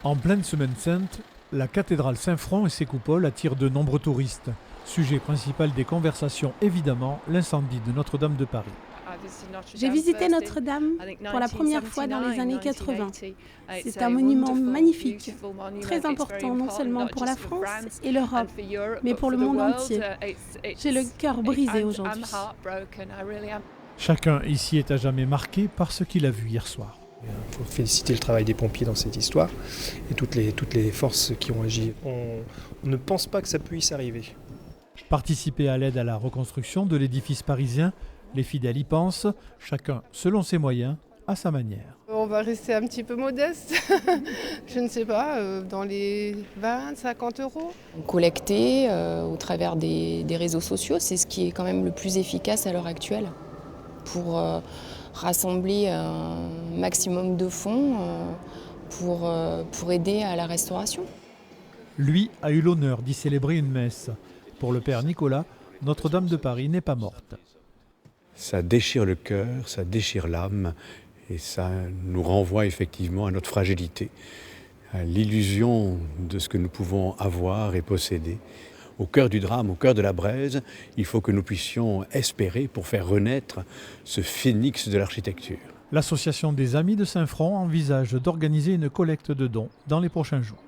En pleine Semaine Sainte, la cathédrale Saint-Front et ses coupoles attirent de nombreux touristes. Sujet principal des conversations, évidemment, l'incendie de Notre-Dame de Paris. J'ai visité Notre-Dame pour la première fois dans les années 80. C'est un monument magnifique, très important non seulement pour la France et l'Europe, mais pour le monde entier. J'ai le cœur brisé aujourd'hui. Chacun ici est à jamais marqué par ce qu'il a vu hier soir. Il faut féliciter le travail des pompiers dans cette histoire et toutes les forces qui ont agi. On ne pense pas que ça puisse arriver. Participer à l'aide à la reconstruction de l'édifice parisien, les fidèles y pensent, chacun selon ses moyens, à sa manière. On va rester un petit peu modeste, je ne sais pas, dans les 20, 50 euros. Collecter au travers des réseaux sociaux, c'est ce qui est quand même le plus efficace à l'heure actuelle pour rassembler un maximum de fonds pour aider à la restauration. Lui a eu l'honneur d'y célébrer une messe. Pour le père Nicolas, Notre-Dame de Paris n'est pas morte. Ça déchire le cœur, ça déchire l'âme et ça nous renvoie effectivement à notre fragilité, à l'illusion de ce que nous pouvons avoir et posséder. Au cœur du drame, au cœur de la braise, il faut que nous puissions espérer pour faire renaître ce phénix de l'architecture. L'association des Amis de Saint-Front envisage d'organiser une collecte de dons dans les prochains jours.